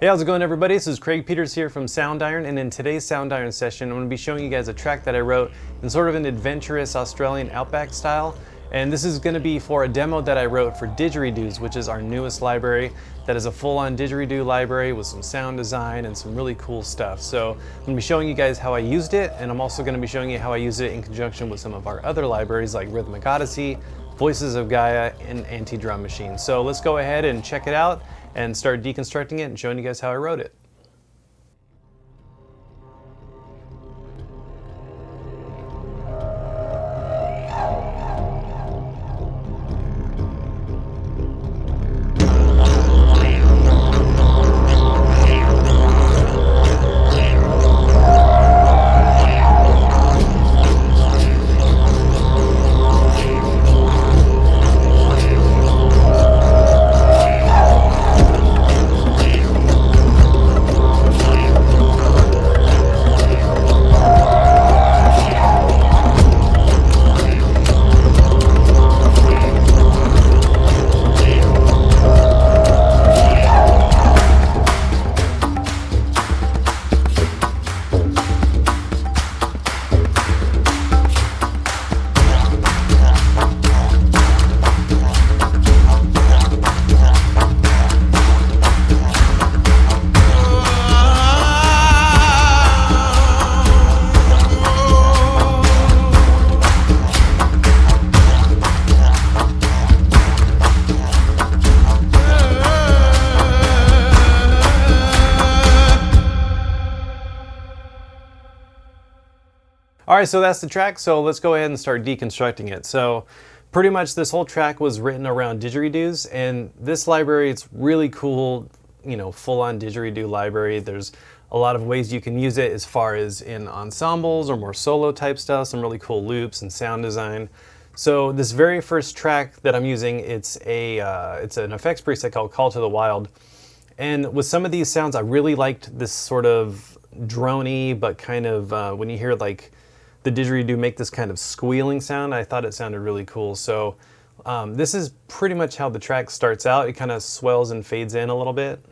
Hey, how's it going, everybody? This is Craig Peters here from Soundiron, and in today's Soundiron session, I'm going to be showing you guys a track that I wrote in sort of an adventurous Australian outback style. And this is going to be for a demo that I wrote for Didgeridoos, which is our newest library. That is a full-on didgeridoo library with some sound design and some really cool stuff. So I'm going to be showing you guys how I used it, and I'm also going to be showing you how I used it in conjunction with some of our other libraries like Rhythmic Odyssey, Voices of Gaia, and Antidrum Machine. So let's go ahead and check it out and start deconstructing it and showing you guys how I wrote it. All right, so that's the track. So let's go ahead and start deconstructing it. So pretty much this whole track was written around didgeridoos, and this library, it's really cool, you know, full-on didgeridoo library. There's a lot of ways you can use it as far as in ensembles or more solo type stuff, some really cool loops and sound design. So this very first track that I'm using, it's an effects preset called Call to the Wild. And with some of these sounds, I really liked this sort of drony, but kind of when you hear like the didgeridoo make this kind of squealing sound, I thought it sounded really cool. So this is pretty much how the track starts out. It kind of swells and fades in a little bit.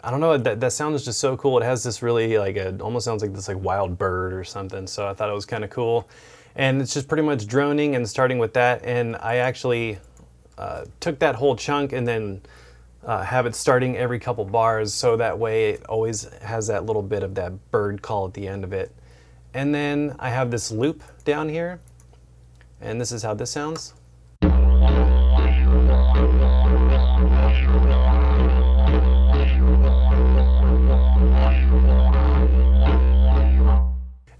I don't know, that sound is just so cool. It has this really almost sounds like this like wild bird or something. So I thought it was kind of cool. And it's just pretty much droning and starting with that. And I actually took that whole chunk and then have it starting every couple bars, so that way it always has that little bit of that bird call at the end of it. And then I have this loop down here, and this is how this sounds.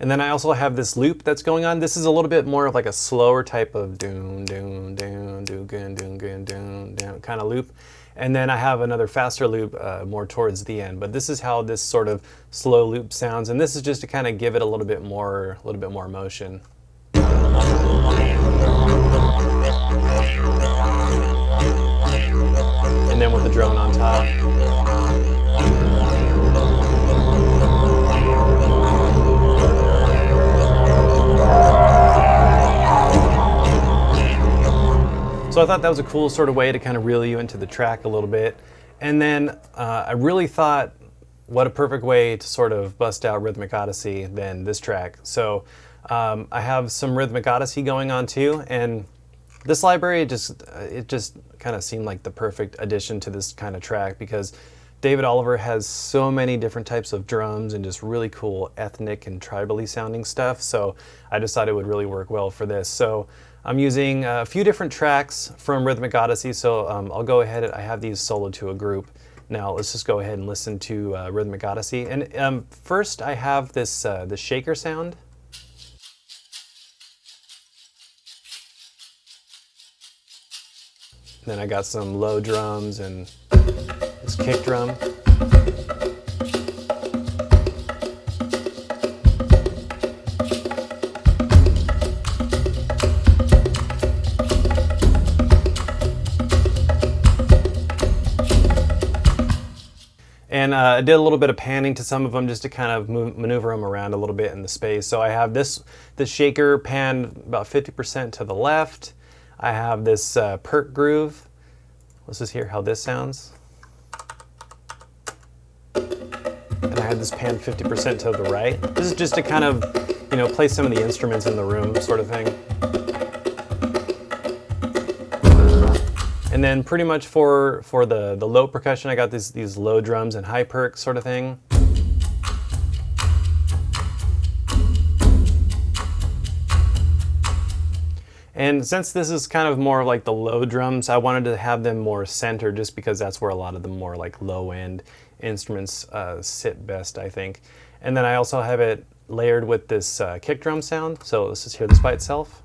And then I also have this loop that's going on. This is a little bit more of like a slower type of doon, doon, doon, doon, doon, doon, doon, doon, doon kind of loop. And then I have another faster loop more towards the end. But this is how this sort of slow loop sounds. And this is just to kind of give it a little bit more motion. And then with the drone on top. So I thought that was a cool sort of way to kind of reel you into the track a little bit. And then I really thought, what a perfect way to sort of bust out Rhythmic Odyssey than this track. So I have some Rhythmic Odyssey going on too, and this library, it just kind of seemed like the perfect addition to this kind of track, because David Oliver has so many different types of drums and just really cool ethnic and tribally sounding stuff. So I just thought it would really work well for this. So I'm using a few different tracks from Rhythmic Odyssey. So I'll go ahead, I have these soloed to a group. Now let's just go ahead and listen to Rhythmic Odyssey. And first I have this the shaker sound. Then I got some low drums and this kick drum. then I did a little bit of panning to some of them just to kind of maneuver them around a little bit in the space. So I have this shaker panned about 50% to the left. I have this perk groove. Let's just hear how this sounds. And I had this panned 50% to the right. This is just to kind of, you know, play some of the instruments in the room sort of thing. And then pretty much for the low percussion, I got these low drums and high perk sort of thing. And since this is kind of more like the low drums, I wanted to have them more centered just because that's where a lot of the more like low end instruments sit best, I think. And then I also have it layered with this kick drum sound. So let's just hear this by itself.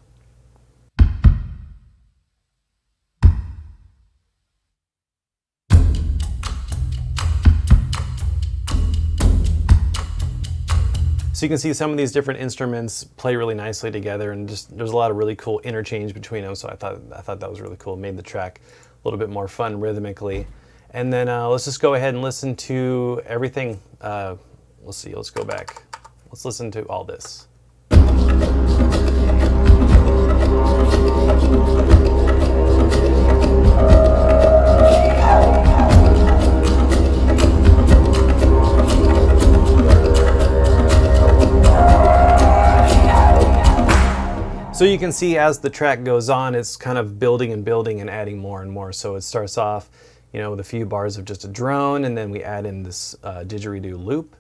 So you can see some of these different instruments play really nicely together, and just there's a lot of really cool interchange between them. So I thought that was really cool. It made the track a little bit more fun rhythmically. And then let's just go ahead and listen to everything. Let's see. Let's go back. Let's listen to all this. So you can see as the track goes on, it's kind of building and building and adding more and more. So it starts off, you know, with a few bars of just a drone, and then we add in this didgeridoo loop.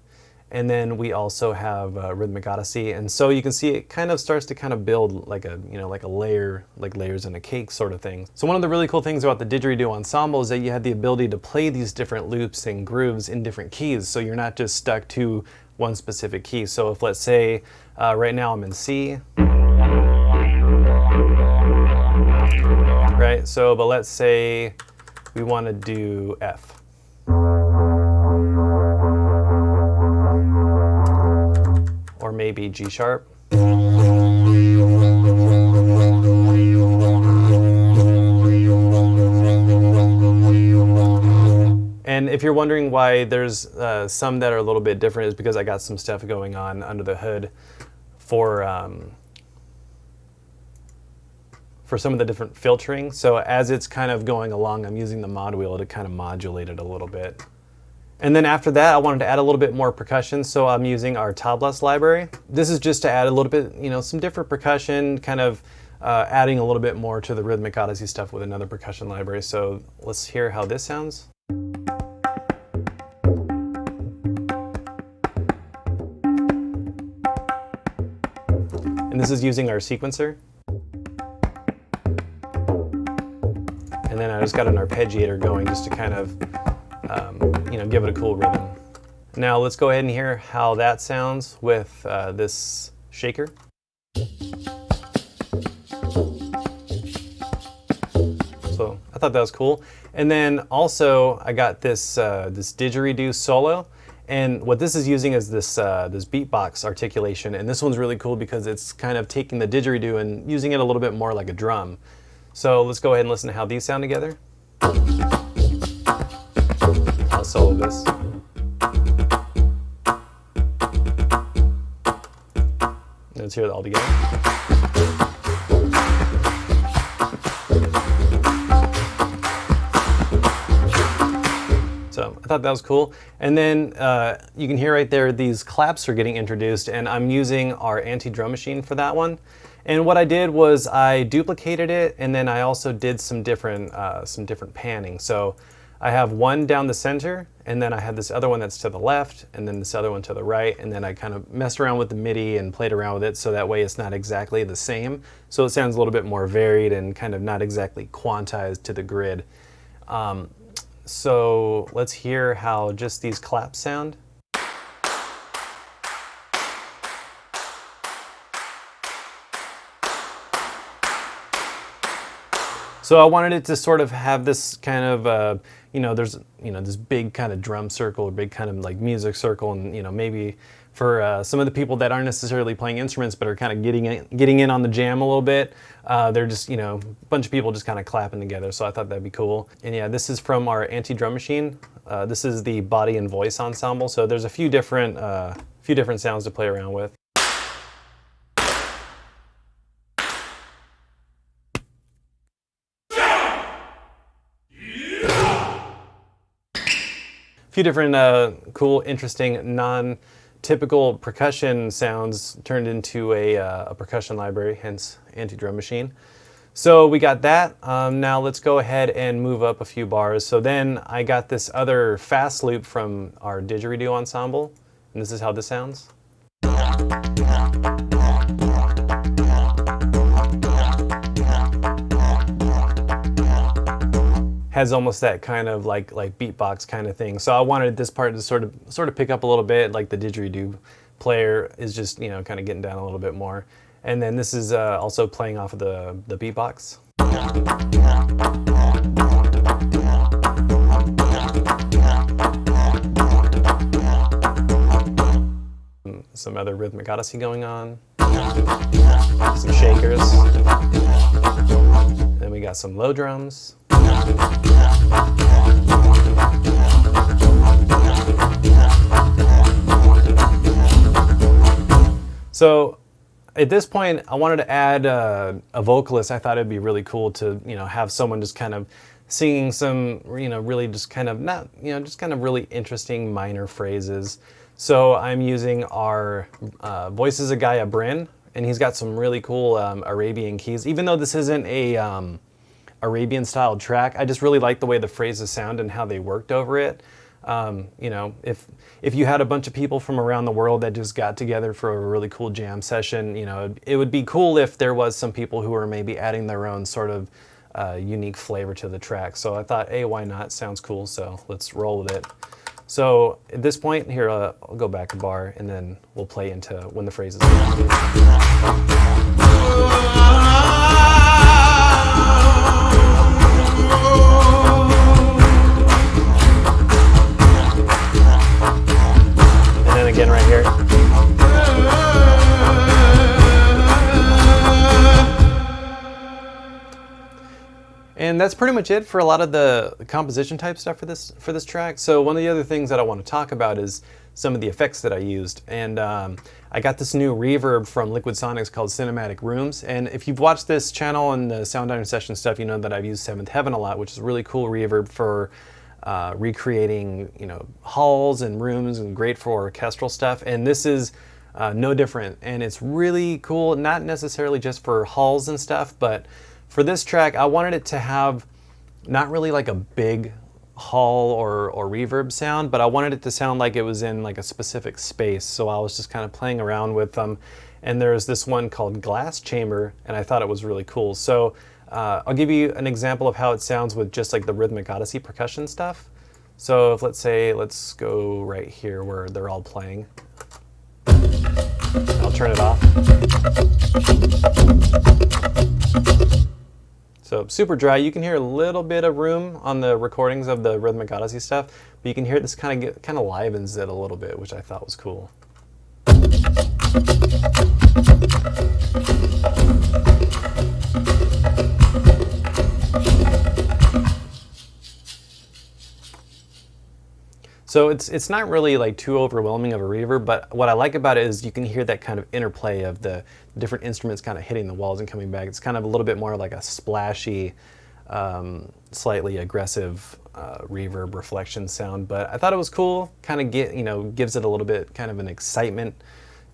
And then we also have Rhythmic Odyssey. And so you can see it kind of starts to kind of build like a, you know, like a layer, like layers in a cake sort of thing. So one of the really cool things about the didgeridoo ensemble is that you have the ability to play these different loops and grooves in different keys. So you're not just stuck to one specific key. So if, let's say, right now I'm in C. Right, so, but let's say we want to do F. Or maybe G sharp. And if you're wondering why there's some that are a little bit different, is because I got some stuff going on under the hood for some of the different filtering. So as it's kind of going along, I'm using the mod wheel to kind of modulate it a little bit. And then after that, I wanted to add a little bit more percussion, so I'm using our Tablas library. This is just to add a little bit, you know, some different percussion, kind of adding a little bit more to the Rhythmic Odyssey stuff with another percussion library. So let's hear how this sounds. And this is using our sequencer. And then I just got an arpeggiator going just to kind of, you know, give it a cool rhythm. Now let's go ahead and hear how that sounds with this shaker. So I thought that was cool. And then also I got this this didgeridoo solo. And what this is using is this this beatbox articulation. And this one's really cool because it's kind of taking the didgeridoo and using it a little bit more like a drum. So let's go ahead and listen to how these sound together. I'll solo this. Let's hear it all together. So I thought that was cool. And then you can hear right there, these claps are getting introduced, and I'm using our Antidrum Machine for that one. And what I did was I duplicated it, and then I also did some different panning. So I have one down the center, and then I have this other one that's to the left, and then this other one to the right, and then I kind of messed around with the MIDI and played around with it so that way it's not exactly the same. So it sounds a little bit more varied and kind of not exactly quantized to the grid. So let's hear how just these claps sound. So I wanted it to sort of have this kind of, there's, this big kind of drum circle, or big kind of like music circle, and, maybe for some of the people that aren't necessarily playing instruments but are kind of getting in on the jam a little bit, they're just, a bunch of people just kind of clapping together. So I thought that'd be cool. And yeah, this is from our Antidrum Machine. This is the body and voice ensemble. So there's a few different sounds to play around with. Few different cool, interesting, non-typical percussion sounds turned into a percussion library, hence Antidrum Machine. So we got that. Now let's go ahead and move up a few bars. So then I got this other fast loop from our Didgeridoo ensemble, and this is how this sounds. Has almost that kind of like beatbox kind of thing. So I wanted this part to sort of pick up a little bit, like the didgeridoo player is just kind of getting down a little bit more. And then this is also playing off of the beatbox. Some other Rhythmic Odyssey going on. Some shakers. Then we got some low drums. So at this point, I wanted to add a vocalist. I thought it'd be really cool to have someone just kind of singing some really just kind of not just kind of really interesting minor phrases. So I'm using our Voices of Gaia Bryn, and he's got some really cool Arabian keys. Even though this isn't a Arabian style track, I just really like the way the phrases sound and how they worked over it. If you had a bunch of people from around the world that just got together for a really cool jam session, it would be cool if there was some people who were maybe adding their own sort of unique flavor to the track. So I thought, hey, why not? Sounds cool, so let's roll with it. So at this point here, I'll go back a bar and then we'll play into when the phrases again right here. And that's pretty much it for a lot of the composition type stuff for this track. So one of the other things that I want to talk about is some of the effects that I used. And I got this new reverb from Liquid Sonics called Cinematic Rooms. And if you've watched this channel and the Soundiron session stuff, you know that I've used Seventh Heaven a lot, which is a really cool reverb for recreating halls and rooms, and great for orchestral stuff. And this is no different, and it's really cool, not necessarily just for halls and stuff, but for this track I wanted it to have not really like a big hall or reverb sound, but I wanted it to sound like it was in like a specific space. So I was just kind of playing around with them, and there's this one called Glass Chamber, and I thought it was really cool. So I'll give you an example of how it sounds with just like the Rhythmic Odyssey percussion stuff. So if let's go right here where they're all playing. I'll turn it off. So super dry. You can hear a little bit of room on the recordings of the Rhythmic Odyssey stuff, but you can hear this kind of livens it a little bit, which I thought was cool. So it's not really like too overwhelming of a reverb, but what I like about it is you can hear that kind of interplay of the different instruments kind of hitting the walls and coming back. It's kind of a little bit more like a splashy, slightly aggressive reverb reflection sound. But I thought it was cool. Kind of gives it a little bit kind of an excitement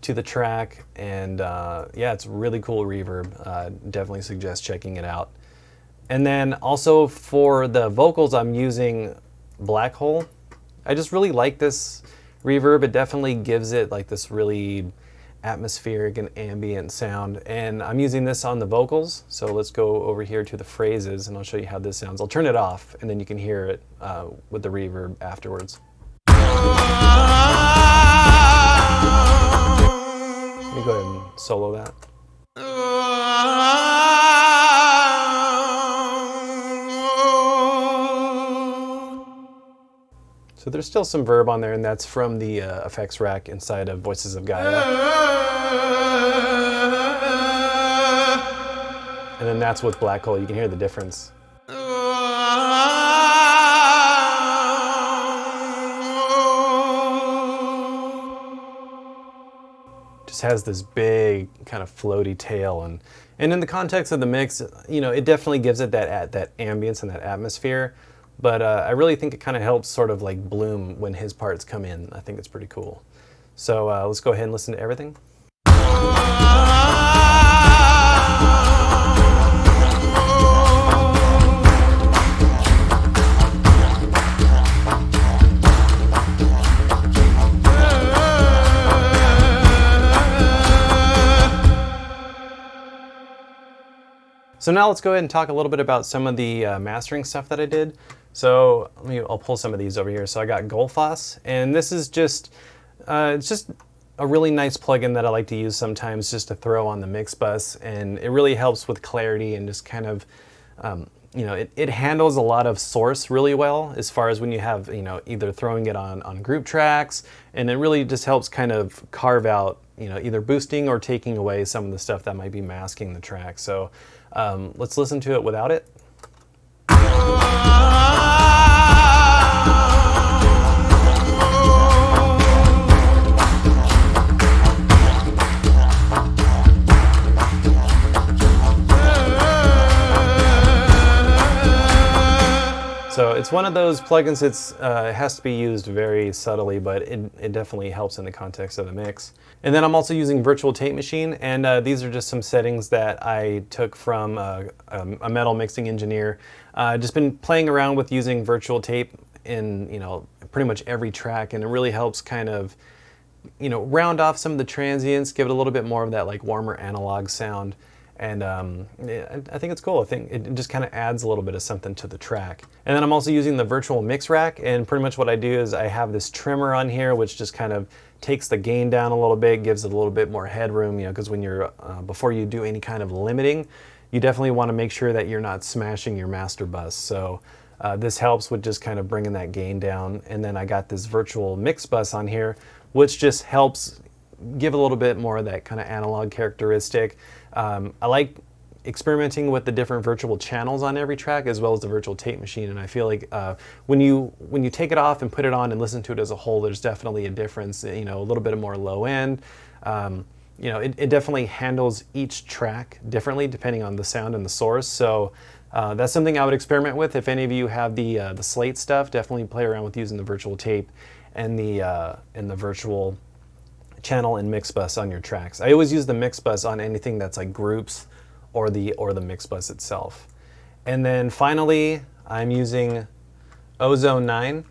to the track, and yeah, it's really cool reverb. Definitely suggest checking it out. And then also for the vocals, I'm using Black Hole. I just really like this reverb. It definitely gives it like this really atmospheric and ambient sound, and I'm using this on the vocals. So let's go over here to the phrases and I'll show you how this sounds. I'll turn it off and then you can hear it with the reverb afterwards. Let me go ahead and solo that. But there's still some verb on there, and that's from the effects rack inside of Voices of Gaia. And then that's with Black Hole. You can hear the difference. Just has this big kind of floaty tail, and in the context of the mix, you know, it definitely gives it that ambience and that atmosphere. But I really think it kind of helps sort of like bloom when his parts come in. I think it's pretty cool. So let's go ahead and listen to everything. So now let's go ahead and talk a little bit about some of the mastering stuff that I did. So I'll pull some of these over here. So I got Golfos, and this is just, it's just a really nice plugin that I like to use sometimes just to throw on the mix bus, and it really helps with clarity and just kind of, you know, it handles a lot of source really well as far as when you have, you know, either throwing it on group tracks, and it really just helps kind of carve out, you know, either boosting or taking away some of the stuff that might be masking the track. So let's listen to it without it. So it's one of those plugins that's it has to be used very subtly, but it definitely helps in the context of the mix. And then I'm also using Virtual Tape Machine, and these are just some settings that I took from a metal mixing engineer. Just been playing around with using virtual tape in, you know, pretty much every track, and it really helps kind of, you know, round off some of the transients, give it a little bit more of that like warmer analog sound. And I think it's cool. I think it just kind of adds a little bit of something to the track. And then I'm also using the virtual mix rack, and pretty much what I do is I have this trimmer on here, which just kind of takes the gain down a little bit, gives it a little bit more headroom, you know, because when you're, before you do any kind of limiting, you definitely want to make sure that you're not smashing your master bus. So this helps with just kind of bringing that gain down. And then I got this virtual mix bus on here, which just helps give a little bit more of that kind of analog characteristic. I like experimenting with the different virtual channels on every track, as well as the virtual tape machine, and I feel like when you take it off and put it on and listen to it as a whole, there's definitely a difference. You know, a little bit more low end. You know, it definitely handles each track differently depending on the sound and the source. So that's something I would experiment with. If any of you have the slate stuff, definitely play around with using the virtual tape and the virtual channel and mix bus on your tracks. I always use the mix bus on anything that's like groups or the mix bus itself. And then finally, I'm using Ozone 9.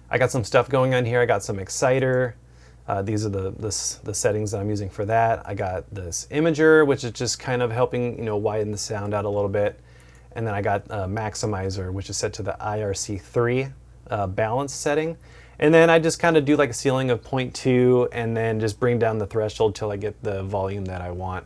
I got some stuff going on here. I got some exciter. These are the settings that I'm using for that. I got this imager, which is just kind of helping, you know, widen the sound out a little bit. And then I got a maximizer, which is set to the IRC3 balance setting. And then I just kind of do like a ceiling of 0.2 and then just bring down the threshold till I get the volume that I want.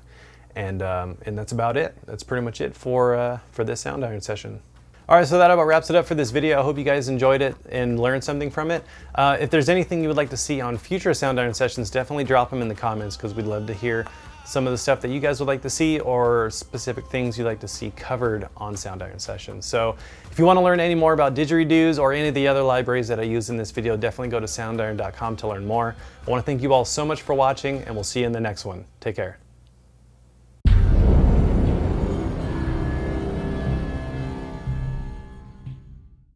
And that's about it. That's pretty much it for this Soundiron session. All right, so that about wraps it up for this video. I hope you guys enjoyed it and learned something from it. If there's anything you would like to see on future Soundiron sessions, definitely drop them in the comments, because we'd love to hear some of the stuff that you guys would like to see, or specific things you'd like to see covered on Soundiron sessions. So if you want to learn any more about Didgeridoos or any of the other libraries that I use in this video, definitely go to soundiron.com to learn more. I want to thank you all so much for watching, and we'll see you in the next one. Take care.